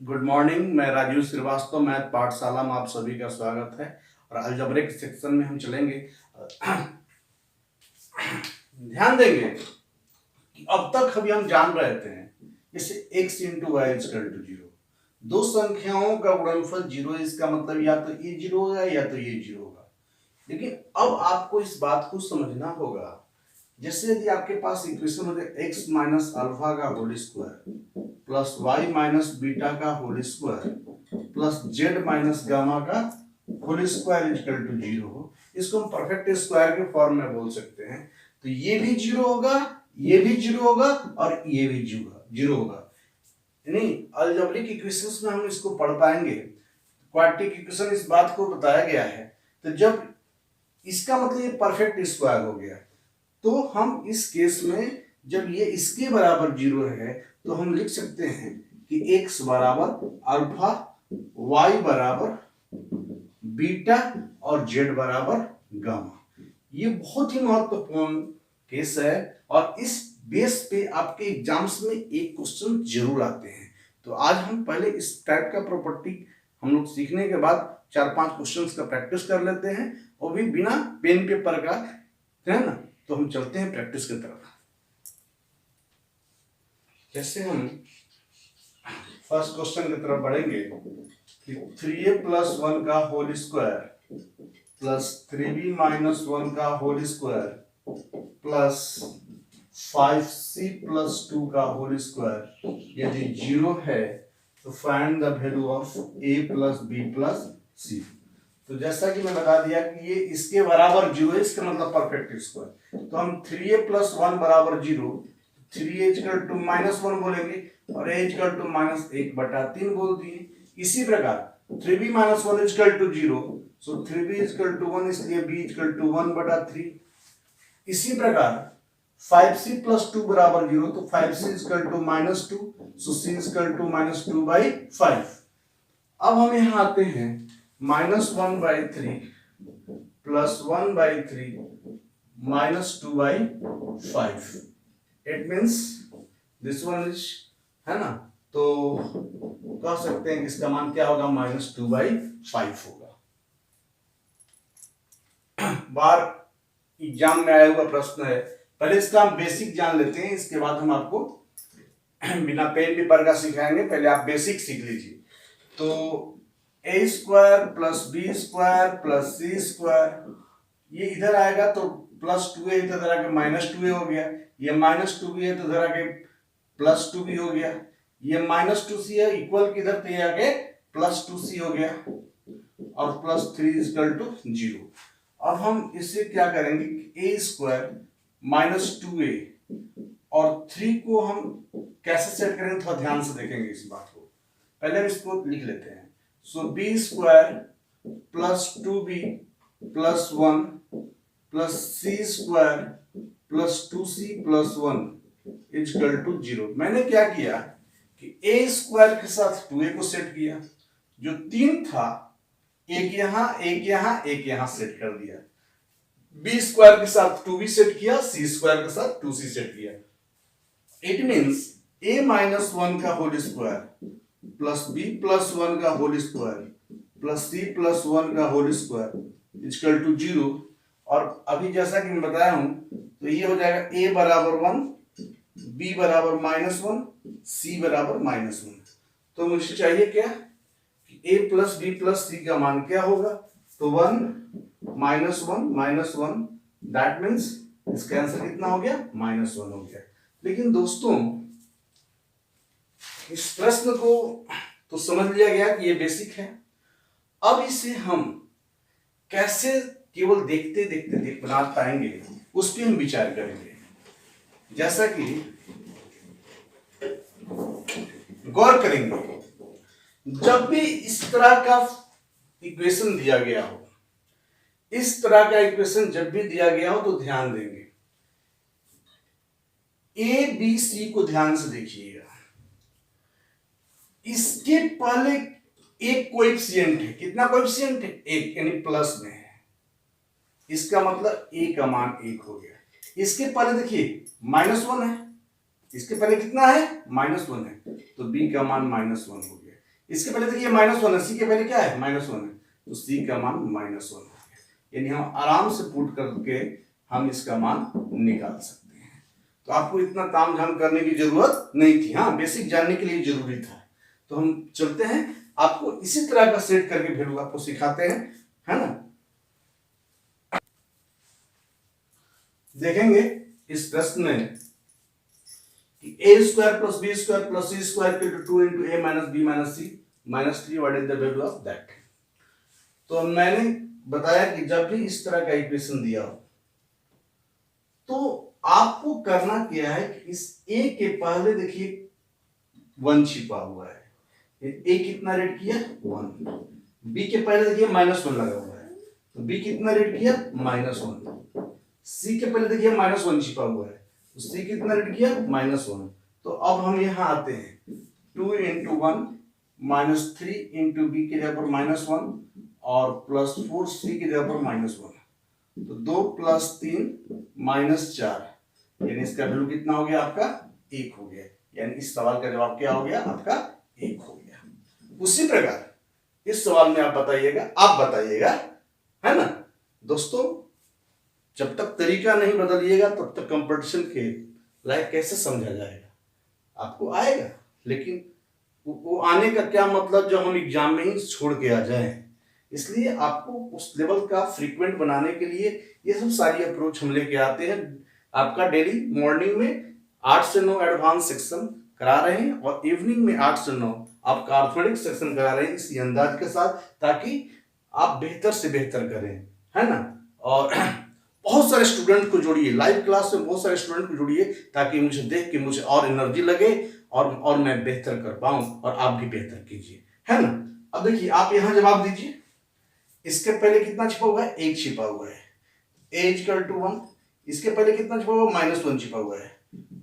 Good morning. मैं Rajiv Srivastava, math पाठशाला में आप सभी का स्वागत है। और अलजेब्रिक सेक्शन में हम चलेंगे। ध्यान देंगे कि अब तक अभी हम जान रहे थे जैसे x into y equal to 0, दो संख्याओं का गुणनफल 0, इसका मतलब या तो ये 0 होगा या तो ये 0 होगा। लेकिन अब आपको इस बात को समझना होगा, जैसे यदि आपके पास इक्वेशन हो जाए x माइनस अल्फा का whole square plus y minus beta का whole square plus z minus gamma का होल स्क्वायर इक्वल टू 0 हो, इसको हम परफेक्ट स्क्वायर के फॉर्म में बोल सकते हैं। तो ये भी 0 होगा, ये भी 0 होगा और ये भी 0 होगा। यानी अलजेब्रिक इक्वेशंस में हम इसको पढ़ पाएंगे। क्वाड्रेटिक इक्वेशन इस बात को बताया गया है। तो जब इसका मतलब ये परफेक्ट स्क्वायर हो गया, तो हम इस केस में जब ये इसके बराबर 0 है तो हम लिख सकते हैं कि x बराबर अल्फा, y बराबर बीटा और z बराबर गामा। ये बहुत ही महत्वपूर्ण केस है और इस बेस पे आपके एग्जाम्स में एक क्वेश्चन जरूर आते हैं। तो आज हम पहले इस टाइप का प्रॉपर्टी हम लोग सीखने के बाद 4-5 क्वेश्चंस का प्रैक्टिस कर लेते हैं, वो भी बिना पेन पेपर का, है ना। तो हम चलते हैं प्रैक्टिस की तरफ। जैसे हम फर्स्ट क्वेश्चन की तरफ बढ़ेंगे कि 3a प्लस 1 का whole square plus 3b minus 1 का whole square plus 5c plus 2 का होल स्क्वायर यदि 0 है तो find the value of a plus b plus c। तो जैसा कि मैं बता दिया कि ये इसके बराबर 0 है, इसका मतलब परफेक्ट स्क्वायर। तो हम 3a प्लस 1 बराबर 0, 3a इक्वल टू माइनस 1 बोलेंगे और a इक्वल टू माइनस 1/3 बोल दिए। इसी प्रकार 3b minus 1 equal to 0, so 3b equal to 1, इसलिए b इक्वल टू 1/3। इसी प्रकार 5c प्लस 2 बराबर 0, तो 5c equal to minus 2, so c equal to minus 2/5। अब हम यहाँ आते हैं -1/3 plus 1/3 minus 2/5। It means this one is, है ना। तो कह सकते हैं कि इसका मान क्या होगा, -2/5 होगा। बार एग्जाम में आया हुआ प्रश्न है। पहले इसका हम बेसिक जान लेते हैं, इसके बाद हम आपको बिना पेन पेपर का सिखाएंगे। पहले आप बेसिक सीख लीजिए। तो a square plus b square plus c square, ये इधर आएगा तो प्लस 2a, इधर आके माइनस 2a हो गया। ये माइनस 2b है तो इधर आके प्लस 2b हो गया। ये माइनस 2c है, इक्वल किधर थे आके प्लस 2c हो गया और प्लस 3 इक्वल टू 0। अब हम इससे क्या करेंगे कि a स्क्वायर माइनस 2a और 3 को हम कैसे सेट करेंगे, थोड़ा ध्यान से देखेंगे इस बात को। पहले हम इसको लिख लेते हैं। So b square plus 2b plus 1 plus c square plus 2c plus 1 equal to 0। मैंने क्या किया कि a स्क्वायर के साथ 2a को सेट किया, जो 3 था एक यहां एक यहां एक यहां सेट कर दिया। b स्क्वायर के साथ 2b सेट किया, c स्क्वायर के साथ 2c सेट किया। इट मींस a माइनस 1 का whole square plus b plus 1 का whole square plus c plus 1 का होल स्क्वायर इक्वल टू 0। और अभी जैसा कि मैं बताया हूं, तो ये हो जाएगा a बराबर 1, b बराबर -1, c बराबर -1। तो मुझे चाहिए क्या कि a plus b plus c का मान क्या होगा, तो 1 -1 दैट मीन्स इसका आंसर कितना हो गया, -1 हो गया। लेकिन दोस्तों इस प्रश्न को तो समझ लिया गया कि ये बेसिक है। अब इसे हम कैसे केवल देखते देखते बना पाएंगे, उस पर हम विचार करेंगे। जैसा कि गौर करेंगे, जब भी इस तरह का इक्वेशन दिया गया हो, इस तरह का इक्वेशन जब भी दिया गया हो तो ध्यान देंगे। ए बी सी को ध्यान से देखिएगा। इसके पहले एक कोएफिशिएंट है, कितना कोएफिशिएंट है, 1, यानी प्लस में है। इसका मतलब a का मान 1 हो गया। इसके पहले देखिए -1 है, इसके पहले कितना है, -1 है, तो b का मान -1 हो गया। इसके पहले देखिए -1 है, सी के पहले क्या है -1 है, तो सी का मान -1 है, यानी हम आराम से पुट करके हम इसका मान निकाल सकते हैं। तो आपको इतना तामझाम करने की जरूरत नहीं थी, हाँ बेसिक जानने के लिए जरूरी था। तो हम चलते हैं, आपको इसी तरह का सेट करके वैल्यू आपको सिखाते हैं, है ना। देखेंगे इस प्रश्न में कि a square plus b square plus c square equal to 2 into a minus b minus c minus 3 what is the value of that. तो मैंने बताया कि जब भी इस तरह का इक्वेशन दिया हो तो आपको करना क्या है कि इस a के पहले देखिए 1 छिपा हुआ है, a कितना रेड किया 1, b के पहले देखिए -1 लगा हुआ है, तो b कितना रेड किया -1, c के पहले देखिए -1 छिपा हुआ है, तो c कितना रेड किया -1। तो अब हम यहाँ आते हैं 2 इंटू 1 -3 इंटू बी की जगह पर -1 और +4 सी की जगह पर -1, तो 2 + 3 -4, यानी इसका वैल्यू कितना हो गया आपका 1 हो गया, यानी इस सवाल का जवाब क्या हो गया आपका 1 हो गया। उसी प्रकार इस सवाल में आप बताइएगा, है ना दोस्तों। जब तक तरीका नहीं बदलिएगा तब तक कंपटीशन के लायक कैसे समझा जाएगा, आपको आएगा, लेकिन वो आने का क्या मतलब जब हम एग्जाम में ही छोड़ के आ जाएं। इसलिए आपको उस लेवल का फ्रीक्वेंट बनाने के लिए ये सब सारी अप्रोच हम लेके आते हैं। आपका डेली मॉर्निंग में 8 से 9 एडवांस सेक्शन करा रहे हैं और इवनिंग में 8 से 9 आपका अर्थमेटिक सेक्शन करा रहे हैं इसी अंदाज के साथ, ताकि आप बेहतर से बेहतर करें, है ना। और बहुत सारे स्टूडेंट को जोड़िए, लाइव क्लास में बहुत सारे स्टूडेंट को जोड़िए, ताकि मुझे देख के मुझे और एनर्जी लगे और मैं बेहतर कर पाऊं और आप भी बेहतर कीजिए, है ना। अब देखिए आप यहां जवाब दीजिए, इसके पहले कितना छिपा हुआ है 1 छिपा हुआ है, a = 1, इसके पहले कितना छिपा हुआ है -1 छिपा हुआ है,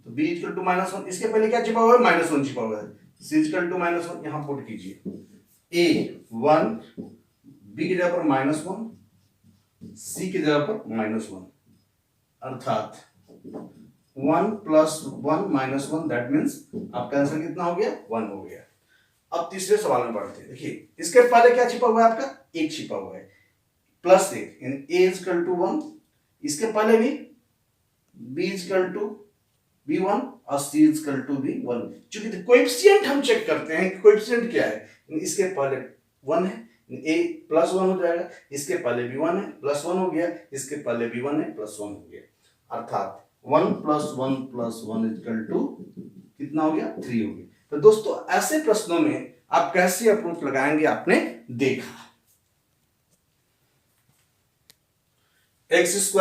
तो b = -1, इसके पहले क्या छिपा हुआ है -1 छिपा हुआ है, c = -1, यहां पुट कीजिए a 1 b की जगह पर -1 c की जगह पर -1, अर्थात 1 + 1 -1 दैट मींस आपका आंसर कितना हो गया 1 हो गया। अब तीसरे सवाल में बढ़ते हैं। देखिए इसके पहले क्या छिपा हुआ है आपका 1 छिपा हुआ है, +1 यानी a = 1, इसके पहले भी b = b1 और c = b1। चूंकि कोएफिशिएंट हम चेक करते हैं कि कोएफिशिएंट क्या है, इसके पहले 1 है a +1 हो जाएगा, इसके पहले b1 है +1 हो गया, इसके पहले b1 है +1 हो गया, अर्थात 1 + 1 + 1 = कितना हो गया 3 हो गया। तो दोस्तों ऐसे प्रश्नों में आप कैसे अप्रोच लगाएंगे आपने देखा। x² +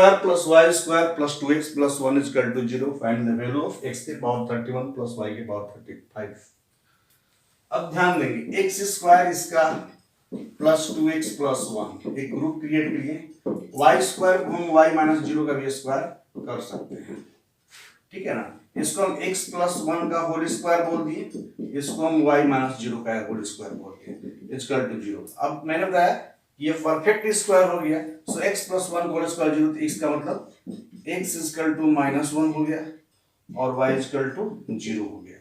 y² + 2x + 1 = 0, find the value of x की पावर 31 + y की पावर 35। अब ध्यान देंगे x² इसका +2x + 1 एक ग्रुप क्रिएट करिए, y² को हम y - 0 का भी स्क्वायर कर सकते हैं, ठीक है ना। इसको हम x + 1 का होल स्क्वायर बोल दिए, इसको हम y - 0 का होल स्क्वायर बोल दिए = 0। अब मैंने बताया ये परफेक्ट स्क्वायर हो गया, सो x + 1 होल स्क्वायर 0, तो इसका मतलब x = -1 हो गया और y = 0 हो गया।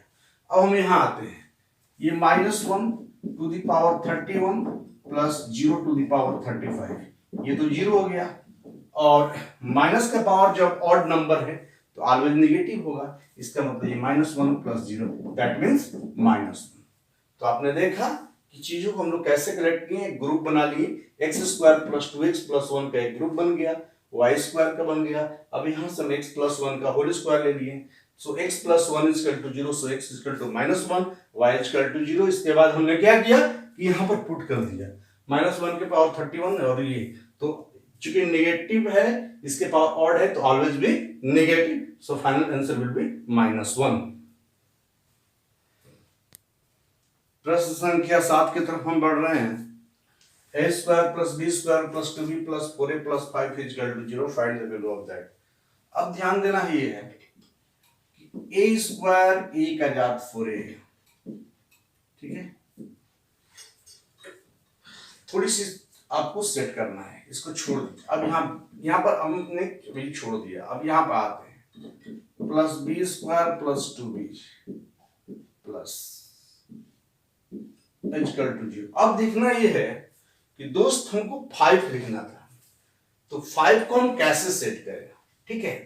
अब हम यहाँ आते हैं, ये -1 to the power 31 plus 0 to the power 35, ये तो 0 हो गया, और माइनस का पावर जब ऑड नंबर है तो ऑलवेज नेगेटिव होगा, इसका मतलब ये -1 + 0 दैट मींस -1। तो आपने देखा कि चीजों को हम लोग कैसे कलेक्ट किए, ग्रुप बना लिए, x² + 2x + 1 का एक ग्रुप बन गया, y² का बन गया। अब यहां से हम x + 1 का होल स्क्वायर ले लिए, सो x + 1 = 0, सो x = -1, y = 0। इसके बाद हमने क्या किया कि यहां पर पुट कर दिया -1 के पावर 31 और ये, तो चूंकि नेगेटिव है इसके पावर ऑड है तो ऑलवेज भी negative, so final answer will be -1। प्रश्न संख्या 7 की तरफ हम बढ़ रहे हैं। a² + b² + 2b + 4a + 5 = 0, find the value of that. अब ध्यान देना ही है कि a² a का जात 4a है, ठीक है। थोड़ी सी आपको सेट करना है, इसको छोड़ दीजिए। अब यहाँ पर हमने भी छोड़ दिया, अब यहाँ पर आते हैं +b² + 2b + इक्वल टू 0। अब देखना ये है कि दोस्त हमको 5 लिखना था, तो 5 को हम कैसे सेट करें, ठीक है।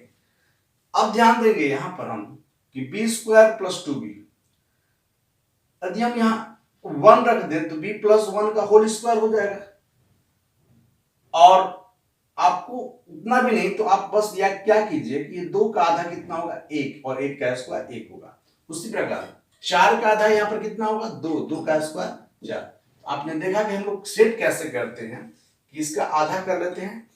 अब ध्यान देंगे यहां पर हम कि बी स्क्वायर प्लस 2b, यदि हम यहां 1 रख दें तो b प्लस 1 का होल स्क्वायर हो जाएगा। और आपको उतना भी नहीं तो आप बस या क्या कीजिए कि 2 का आधा कितना होगा 1, और 1 का स्क्वायर 1 होगा। उसी प्रकार 4 का आधा यहां पर कितना होगा 2, 2 का स्क्वायर 4। आपने देखा कि हम लोग सेट कैसे करते हैं कि इसका आधा कर लेते हैं,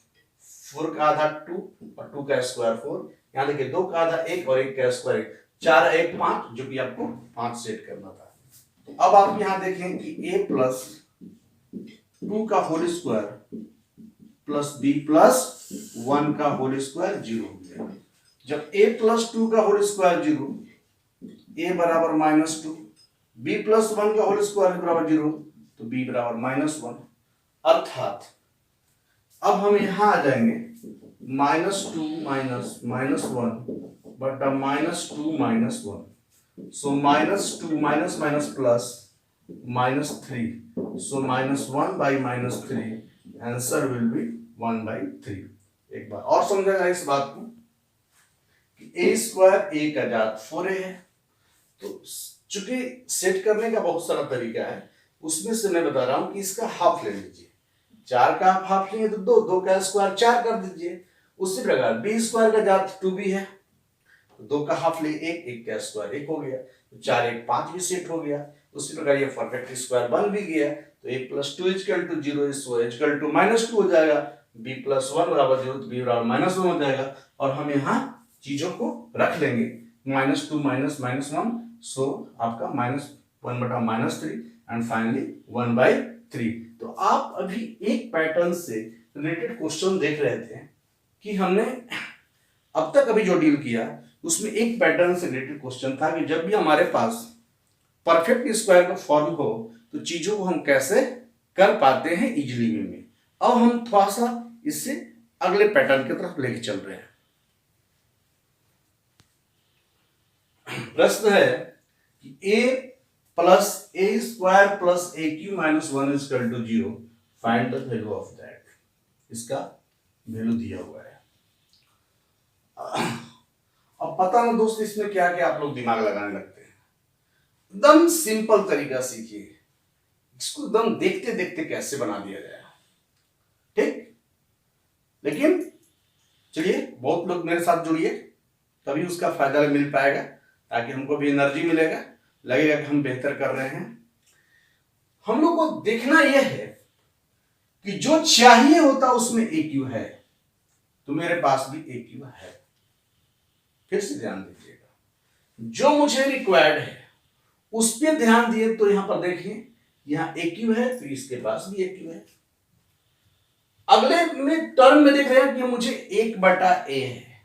4 का आधा 2 और 2 का स्क्वायर 4। यहां देखिए 2 का आधा 1 और 1 का स्क्वायर 1, 4 1 5, जो कि आपको 5 सेट करना था। अब आप यहां देखें कि a प्लस 2 का whole square plus b plus 1 का होल स्क्वायर 0 हो गया। जब a प्लस 2 का होल स्क्वायर 0, a बराबर -2, b प्लस 1 का होल स्क्वायर बराबर 0, तो b बराबर -1। अर्थात अब हम यहां आ जाएंगे -2 माइनस -1 बटा -2 -1, so -2 minus minus plus -3, so -1 by -3, answer will be 1/3। एक बार और समझा जाए इस बात को कि a स्क्वायर a का जात 4a है, तो चूंकि सेट करने का बहुत सारा तरीका है, उसमें से मैं बता रहा हूं कि इसका हाफ ले लीजिए। 4 का आप हाफ लेंगे तो 2, 2 का स्क्वायर 4 कर दीजिए। उसी प्रकार b स्क्वायर का जात 2b है, तो 2 का हाफ ले 1, 1 का स्क्वायर 1 हो गया, तो 4 1 5 भी सेट हो गया। उसी प्रकार ये परफेक्ट स्क्वायर बन भी गया, तो a plus 2 equal to 0, so equal to -2 हो जाएगा, b प्लस 1 बराबर 0, तो b बराबर -1 हो जाएगा। और हम यहाँ चीजों को रख लेंगे, -2 माइनस -1, सो आपका -1 बटा -3 एंड फाइनली 1/3। तो आप अभी एक पैटर्न से रिलेटेड क्वेश्चन देख रहे थे कि हमने अब तक अभी जो डील किया उसमें एक पैटर्न से रिलेटेड क्वेश्चन था कि जब भी हमारे पास परफेक्ट स्क्वायर का फॉर्म हो तो चीजों को हम कैसे कर पाते हैं इजीली वे में। अब हम थोड़ा सा इससे अगले पैटर्न की तरफ लेके चल रहे हैं। प्रश्न है कि a plus a square plus a cube minus 1 is equal to 0, find the value of that. इसका वैल्यू दिया हुआ है। अब पता ना दोस्त इसमें क्या क्या आप लोग दिमाग लगाने लगते हैं। एकदम सिंपल तरीका सीखिए, इसको एकदम देखते देखते कैसे बना दिया जाए, ठीक। लेकिन चलिए बहुत लोग मेरे साथ जुड़िए, तभी उसका फायदा मिल पाएगा, ताकि हमको भी एनर्जी मिलेगा, लगेगा कि हम बेहतर कर रहे हैं। हम लोग को देखना यह है कि जो चाहिए होता उसमें ए क्यू है, तो मेरे पास भी ए क्यू है। फिर से ध्यान दीजिएगा, जो मुझे रिक्वायर्ड है उस पर ध्यान दिए तो यहां पर देखिए यहां ए क्यू है, तो इसके पास भी ए क्यू है। अगले में टर्म में देख रहे हैं कि मुझे 1/a है,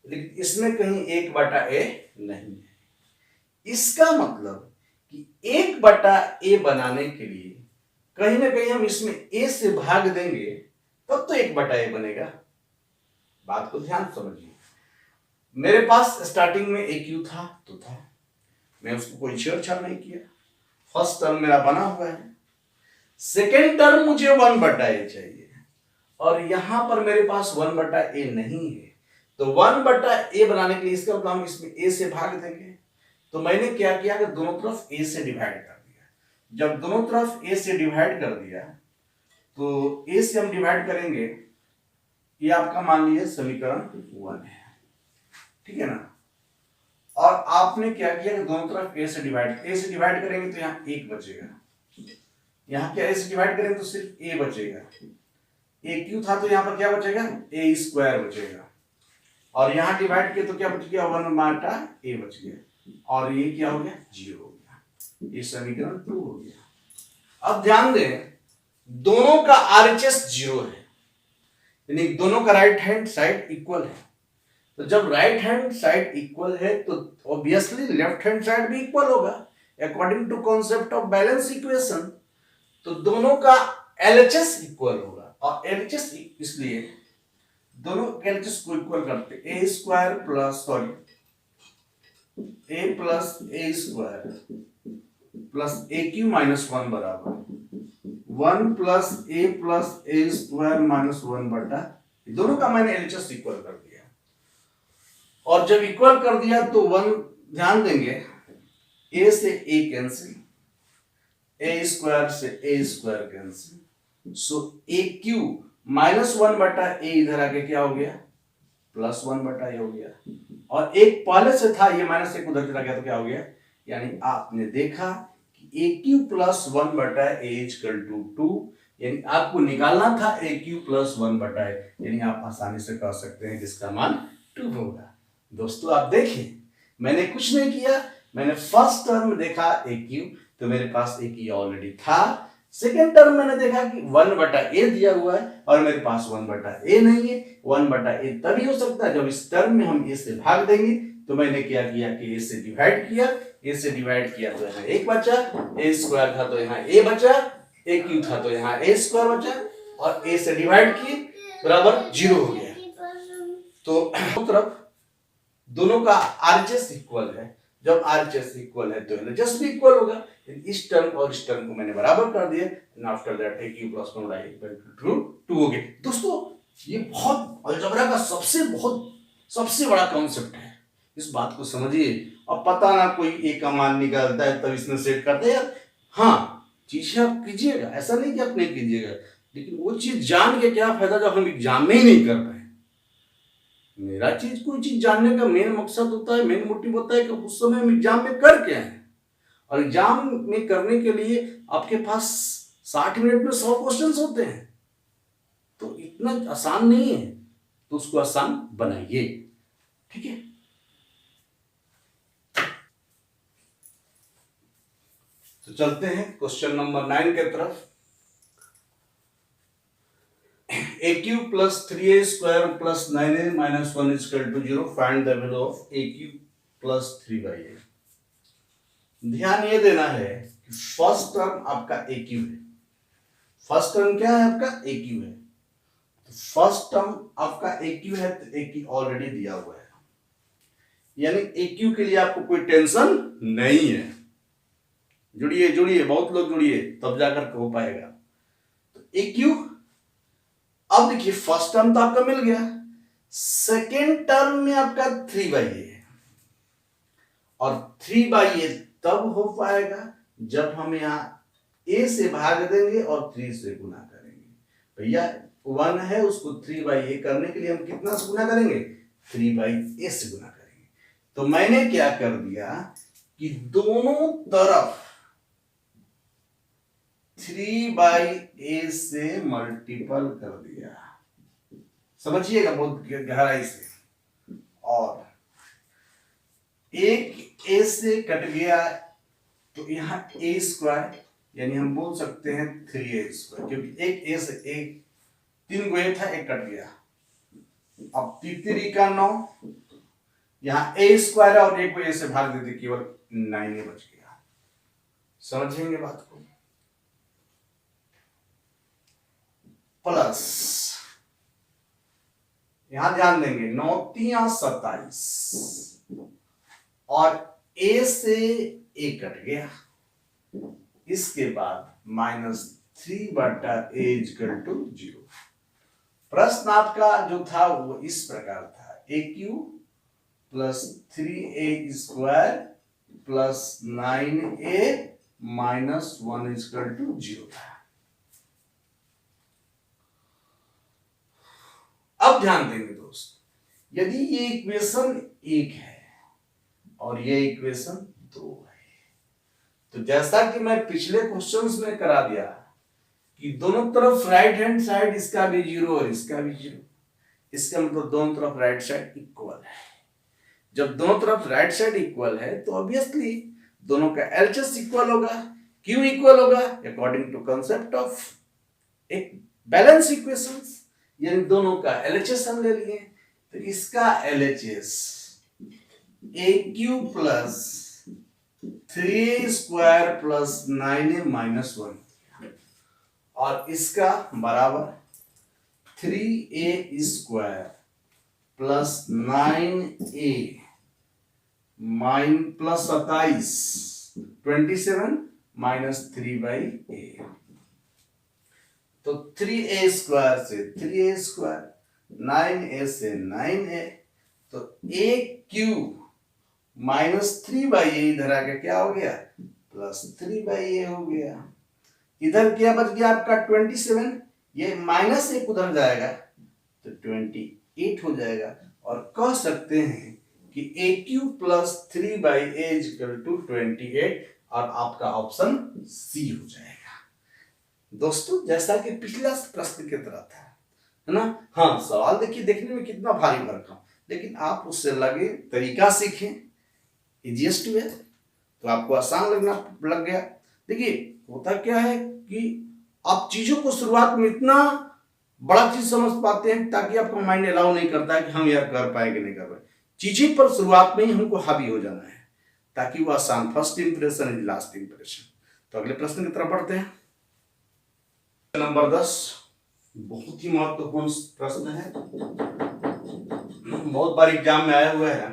लेकिन इसमें कहीं 1/a नहीं है। इसका मतलब कि 1/a बनाने के लिए कहीं ना कहीं हम इसमें a से भाग देंगे, तब तो 1/a बनेगा। बात को ध्यान समझिए, मेरे पास स्टार्टिंग में a क्यू था तो था, मैं उसको कोई छेड़छाड़ नहीं किया। फर्स्ट टर्म मेरा बना हुआ है, सेकेंड टर्म मुझे 1/a चाहिए, और यहां पर मेरे पास 1/a नहीं है, तो 1/a बनाने के लिए इसका मतलब हम इसमें a से भाग देंगे। तो मैंने क्या किया कि दोनों तरफ a से डिवाइड कर दिया। जब दोनों तरफ a से डिवाइड कर दिया, तो a से हम डिवाइड करेंगे, ये आपका मान लीजिए समीकरण 1 है, ठीक है ना। और आपने क्या किया कि दोनों तरफ a से डिवाइड करेंगे तो यहाँ 1 बचेगा, यहाँ क्या a से डिवाइड करेंगे तो सिर्फ a बचेगा। a क्यू था तो यहाँ पर क्या बचेगा a स्क्वायर बचेगा, और यहाँ डिवाइड किया तो क्या बच गया 1/a बच गया, और ये क्या हो गया 0 हो गया। ये समीकरण 2 हो गया। अब ध्यान दें, दोनों का RHS 0 है, यानी दोनों का राइट हैंड साइड इक्वल है। तो जब राइट हैंड साइड इक्वल है तो ऑब्वियसली लेफ्ट हैंड साइड भी इक्वल होगा, according to concept of balance equation. तो दोनों का LHS इक्वल होगा, और LHS इसलिए दोनों LHS को इक्वल करते a plus a square plus A Q minus 1 बराबर 1 प्लस ए स्क्वायर माइनस 1 बटा, दोनों का मैंने एलएचएस इक्वल कर दिया, और जब इक्वल कर दिया तो 1, ध्यान देंगे ए से ए कैंसिल, ए स्क्वायर से ए स्क्वायर कैंसिल, सो ए क्यू माइनस 1 बटा ए इधर आके क्या हो गया, प्लस 1 बटा ए हो गया, और एक पहले से था, ये माइनस एक उधर चला गया तो क्या हो गया, यानी आपने देखा कि ए क्यू प्लस 1 बटा ए इक्वल टू 2, यानी आपको निकालना था ए क्यू प्लस 1 बटा ए, यानी आप आसानी से कह सकते हैं जिसका मान 2 होगा। दोस्तों आप देखिए, मैंने कुछ नहीं किया, मैंने फर्स्ट टर्म देखा ए क्यू, तो मेरे पास ए क्यू ऑलरेडी था। सेकेंड टर्म मैंने देखा कि 1 बटा ए दिया हुआ है और मेरे पास 1 बटा ए नहीं है। 1 बटा ए तभी हो सकता है जब इस टर्म में हम ए से भाग देंगे, तो मैंने क्या किया कि ए से डिवाइड किया, ए से डिवाइड किया तो यहाँ एक बचा, ए स्क्वायर था तो यहाँ ए बचा, ए क्यू था तो यहाँ ए स्क्वायर बचा, और ए से डिवाइड किए बराबर 0 हो गया। तो तरफ दोनों का आरएचएस इक्वल है, जब आरएचएस इक्वल है तो एलएचएस भी इक्वल होगा। इस टर्म और इस टर्म को मैंने बराबर कर दिया, and after that a cube plus 1 by equal to 2 हो गए। दोस्तों ये बहुत अलजेब्रा का सबसे बड़ा कॉन्सेप्ट है, इस बात को समझिए। अब पता ना कोई ए का मान निकालता है तब इसमें सेट करते हैं यार, हाँ चीजें आप कीजिएगा, ऐसा नहीं कि आप नहीं कीजिएगा, लेकिन वो चीज जान के क्या फायदा जब हम एग्जाम में ही नहीं कर पाए। मेरा चीज कोई चीज जानने का मेन मकसद होता है, मेन मोटिव होता है कि उस समय हम एग्जाम में कर क्या है, और एग्जाम में करने के लिए आपके पास 60 मिनट में 100 क्वेश्चंस होते हैं, तो इतना आसान नहीं है, तो उसको आसान बनाइए, ठीक है। तो चलते हैं क्वेश्चन नंबर 9 के तरफ। a cube plus 3a square plus 9a minus 1 is equal to 0. Find the value of a cube plus 3a. ध्यान ये देना है कि फर्स्ट टर्म आपका a cube है। फर्स्ट टर्म क्या है आपका a cube है, तो फर्स्ट टर्म आपका a cube है, तो a cube ऑलरेडी दिया हुआ है, यानी a cube के लिए आपको कोई टेंशन नहीं है। जुड़िए, बहुत लोग जुड़िए, तब जाकर हो पाएगा। तो a cube, अब देखिए फर्स्ट टर्म तो आपका मिल गया, सेकेंड टर्म में आपका 3a है, और 3a तब हो पाएगा जब हम यहां a से भाग देंगे और 3 से गुना करेंगे। भैया 1 है, उसको 3a करने के लिए हम कितना से गुना करेंगे, 3a से गुना करेंगे। तो मैंने क्या कर दिया कि दोनों तरफ 3a से मल्टीपल कर दिया, समझिएगा बहुत गहराई से, और एक a से कट गया तो यहाँ a स्क्वायर, यानी हम बोल सकते हैं 3a स्क्वायर, क्योंकि एक a से एक 3 गो a था, एक कट गया। अब 3 का 9, यहाँ a स्क्वायर और एक को a से भाग देते केवल 9a बच गया। समझेंगे बात को। प्लस यहां ध्यान देंगे 9 3 27, और a से a कट गया, इसके बाद -3 बटा a इक्वल टू 0। प्रश्न आपका जो था वो इस प्रकार था, a cube plus 3a square plus 9a minus 1 equal to 0 था। अब ध्यान देंगे दोस्त, यदि ये इक्वेशन 1 है और ये इक्वेशन 2 है, तो जैसा कि मैं पिछले क्वेश्चंस में करा दिया कि दोनों तरफ राइट हैंड साइड इसका भी 0 और इसका भी 0, इसका मतलब दोनों तरफ राइट साइड इक्वल है। जब दोनों तरफ राइट साइड इक्वल है तो ऑब्वियसली दोनों का एलएचएस इक्वल होगा। क्यों इक्वल होगा? अकॉर्डिंग टू कांसेप्ट ऑफ एक बैलेंस इक्वेशंस, यानी दोनों का एलएचएस हम ले लिए, तो इसका LHS a cube plus 3a square plus 9a minus 1, और इसका बराबर 3a square plus 9a plus 27 27 minus 3/a, तो 3a² से 3a², 9a से 9a, तो a³ माइनस 3/a इधर आके क्या हो गया, प्लस 3/a हो गया। इधर क्या बच गया आपका 27, ये माइनस 1 उधर जाएगा तो 28 हो जाएगा, और कह सकते हैं कि a³ plus 3/a equal to 28, और आपका ऑप्शन सी हो जाएगा। दोस्तों जैसा कि पिछला प्रश्न की तरह था, है ना। हाँ, सवाल देखिए देखने में कितना भारी भरकम, लेकिन आप उससे लगे तरीका सीखें, इजीएस्ट वे, तो आपको आसान लगना लग गया। देखिए होता क्या है कि आप चीजों को शुरुआत में इतना बड़ा चीज समझ पाते हैं ताकि आपका माइंड अलाउ नहीं करता है कि हम यार कर पाएंगे नहीं कर पाए, चीजें पर शुरुआत में ही हमको हावी हो जाना है ताकि वो आसान, first impression is last impression. तो अगले प्रश्न की तरफ बढ़ते हैं। नंबर 10 बहुत ही महत्वपूर्ण प्रश्न है, बहुत बार एग्जाम में आया हुआ है।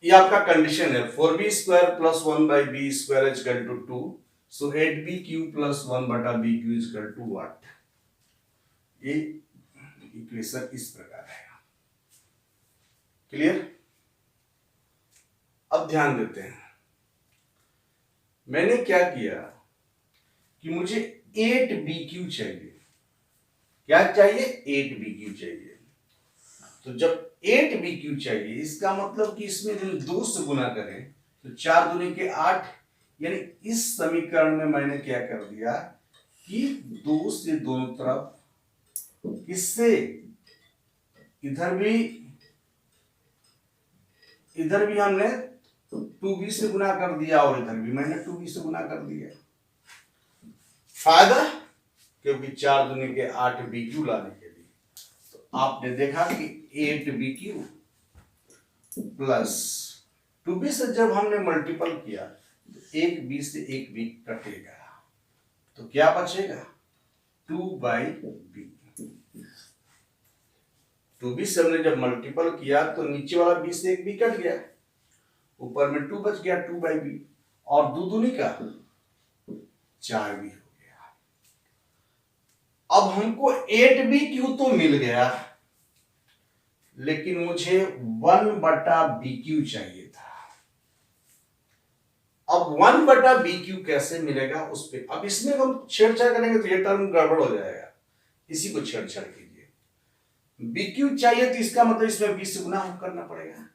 ये आपका कंडीशन है 4b² plus 1/b² equal to 2, so 8b³ plus 1/b³ equal to what. ये इक्वेशन इस प्रकार है। क्लियर? अब ध्यान देते हैं, मैंने क्या किया कि मुझे 8b³ चाहिए। क्या चाहिए? 8b³ चाहिए। तो जब 8b³ चाहिए, इसका मतलब कि इसमें जब 2 से गुना करें तो 4 दूनी के 8, यानी इस समीकरण में मैंने क्या कर दिया कि 2 से दोनों तरफ, इससे इधर भी हमने 2b से गुना कर दिया, और इधर भी मैंने 2b से गुना कर दिया। फायदा, क्योंकि 4 दूनी के 8b³ लाने के लिए, तो आपने देखा कि 8b³ प्लस 2b से जब हमने मल्टीपल किया तो एक b से एक b कटेगा, तो क्या बचेगा? 2/b। 2b से हमने जब मल्टीपल किया तो नीचे वाला b से एक b कट गया, ऊपर में 2 बच गया 2/b, और 2 दूनी का 4b हो गया। अब हमको 8b³ तो मिल गया, लेकिन मुझे 1/b³ चाहिए था। अब 1/b³ कैसे मिलेगा उस पे, अब इसमें हम छेड़छाड़ करेंगे तो ये टर्म गड़बड़ हो जाएगा, इसी को छेड़छाड़ कीजिए। b³ चाहिए तो इसका मतलब इसमें b से गुना करना पड़ेगा,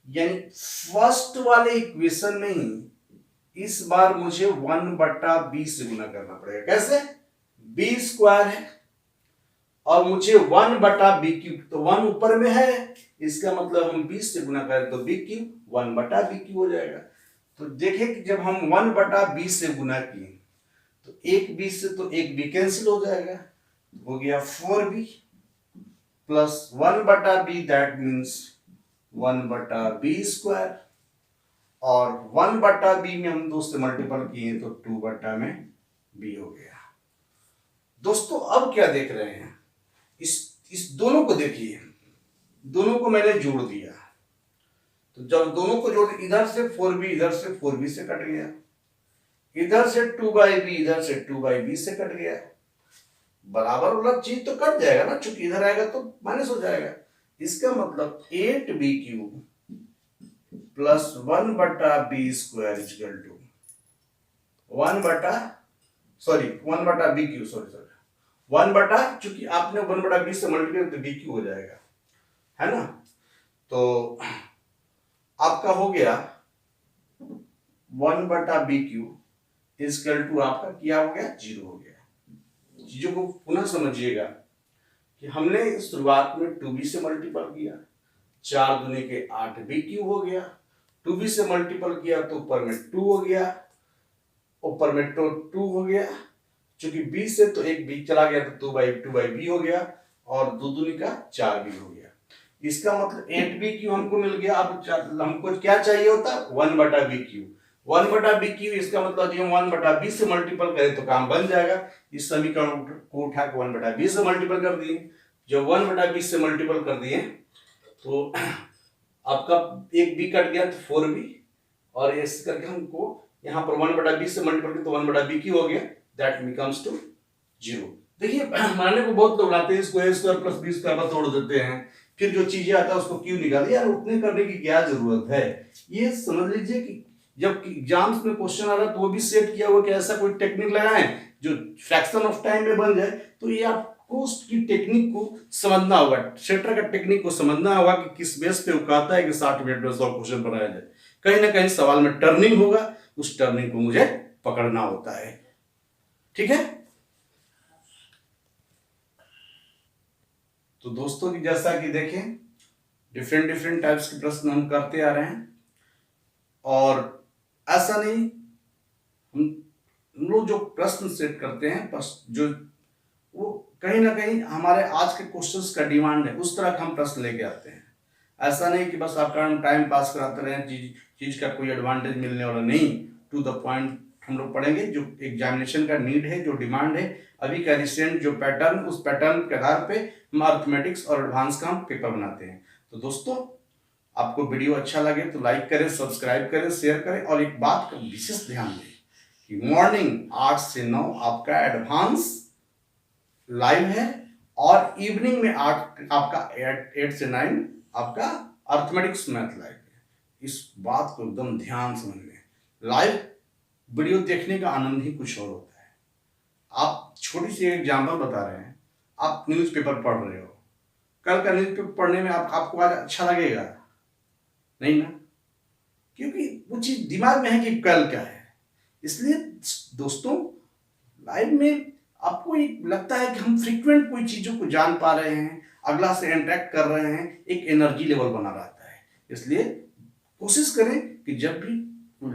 यानी फर्स्ट वाले इक्वेशन में ही इस बार मुझे 1/b से गुना करना पड़ेगा। कैसे? b² है और मुझे 1/b³, तो 1 ऊपर में है, इसका मतलब हम 20 से गुना करें तो b³ 1/b³ हो जाएगा। तो देखें कि जब हम 1/b से गुना किए तो एक b से तो एक b कैंसिल हो जाएगा, हो गया 4b plus 1/b, that means 1/b², और 1/b में हम 2 से मल्टीपल किए तो 2/b हो गया। दोस्तों अब क्या देख रहे हैं, इस दोनों को देखिए, दोनों को मैंने जोड़ दिया, तो जब दोनों को जोड़, इधर से 4b इधर से 4b से कट गया, इधर से 2/b इधर से 2/b से कट गया, बराबर वाला चीज तो कट जाएगा ना, चूंकि इधर आएगा तो माइनस हो जाएगा। इसका मतलब 8b³ plus 1/b² equal to 1/b³, चूंकि आपने 1/b से मल्टीप्लाई तो b³ हो जाएगा, है ना। तो आपका हो गया 1/b³ इक्वल टू आपका क्या हो गया? 0 हो गया। चीजों को पुनः समझिएगा कि हमने शुरुआत में 2b से मल्टीपल किया, 4 दूनी के 8b³ हो गया, 2b से मल्टीपल किया तो ऊपर में 2 हो गया, ऊपर में 2 हो गया, चूंकि b से तो एक b चला गया तो 2/b हो गया, और 2 दूनी का 4b हो गया। इसका मतलब 8b³ हमको मिल गया। अब हमको क्या चाहिए होता? 1/b³। 1/b³, इसका मतलब हम 1/b से मल्टीपल करें तो काम बन जाएगा। इस समीकरण को उठा के 1/b से मल्टीपल कर दिए, जब 1/b से मल्टीपल कर दिए तो आपका एक b कट गया तो 4b, और ऐसे करके हमको यहाँ पर 1/b से मल्टीपल करके तो 1/b की हो गया, दैट बिकम्स टू 0। देखिए मानने को बहुत लोग आते हैं इसको a square plus b square पर तोड़ देते हैं, फिर जो चीजें आता है उसको क्यों निकाल, यार उतने करने की क्या जरूरत है। ये समझ लीजिए कि जब एग्जाम्स में क्वेश्चन आ रहा है तो वो भी सेट किया हुआ कि ऐसा कोई टेक्निक लगाएं जो फ्रैक्शन ऑफ टाइम में बन जाए। तो ये आपको उसकी टेक्निक को समझना होगा, सेटर का टेक्निक को समझना होगा कि किस बेस पे वो कहता है कि 60 मिनट में 100 क्वेश्चन बनाया जाए। कहीं ना कहीं सवाल में टर्निंग होगा, उस टर्निंग को मुझे पकड़ना होता है। ठीक है, तो दोस्तों की जैसा कि देखें डिफरेंट टाइप्स के प्रश्न हम करते आ रहे हैं, और ऐसा नहीं हम लोग जो प्रश्न सेट करते हैं बस जो वो कहीं ना कहीं हमारे आज के क्वेश्चंस का डिमांड है, उस तरह का हम प्रश्न लेके आते हैं। ऐसा नहीं कि बस आपका हम टाइम पास कराते रहे, चीज का कोई एडवांटेज मिलने वाला नहीं। टू द पॉइंट हम लोग पढ़ेंगे, जो एग्जामिनेशन का नीड है, जो डिमांड है, अभी का रिसेंट जो पैटर्न, उस पैटर्न के आधार पे हम अर्थमेटिक्स और एडवांस का हम पेपर बनाते हैं। तो दोस्तों आपको वीडियो अच्छा लगे तो लाइक करें, सब्सक्राइब करें, शेयर करें, और एक बात का विशेष ध्यान दें कि मॉर्निंग 8 से 9 आपका एडवांस लाइव है, और इवनिंग में आपका 8 से 9 आपका अर्थमेटिक्स मैथ लाइव है। इस बात को एकदम ध्यान समझ लें, लाइव वीडियो देखने का आनंद ही कुछ और होता है। आप छोटी सी एग्जाम्पल बता रहे हैं, आप न्यूज़पेपर पढ़ रहे हो, कल का न्यूज़पेपर पढ़ने में आपको आज अच्छा लगेगा नहीं ना, क्योंकि वो चीज दिमाग में है कि कल क्या है। इसलिए दोस्तों लाइव में आपको एक लगता है कि हम फ्रीक्वेंट कोई चीजों को जान पा रहे हैं, अगला से इंटरेक्ट कर रहे हैं, एक एनर्जी लेवल बना रहता है। इसलिए कोशिश करें कि जब भी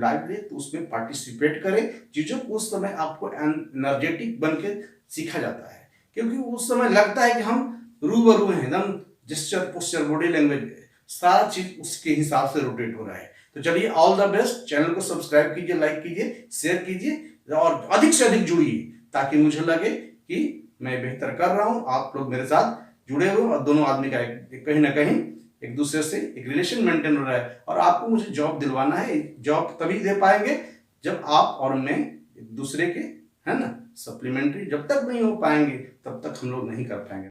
लाइव ले तो उसमें पार्टिसिपेट करें, चीजों को उस समय आपको एनर्जेटिक बन के सीखा जाता है, क्योंकि उस समय लगता है कि हम रूबरू हैं, एकदम जेस्चर पोस्चर बॉडी लैंग्वेज सारा चीज उसके हिसाब से रोटेट हो रहा है। तो चलिए ऑल द बेस्ट, चैनल को सब्सक्राइब कीजिए, लाइक कीजिए, शेयर कीजिए, और अधिक से अधिक जुड़िए, ताकि मुझे लगे कि मैं बेहतर कर रहा हूं, आप लोग मेरे साथ जुड़े हुए, और दोनों आदमी का कहीं ना कहीं एक दूसरे से एक रिलेशन मेंटेन हो रहा है। और आपको मुझे जॉब दिलवाना है, जॉब तभी दे पाएंगे जब आप और मैं एक दूसरे के, है ना, सप्लीमेंट्री जब तक नहीं हो पाएंगे तब तक हम लोग नहीं कर पाएंगे।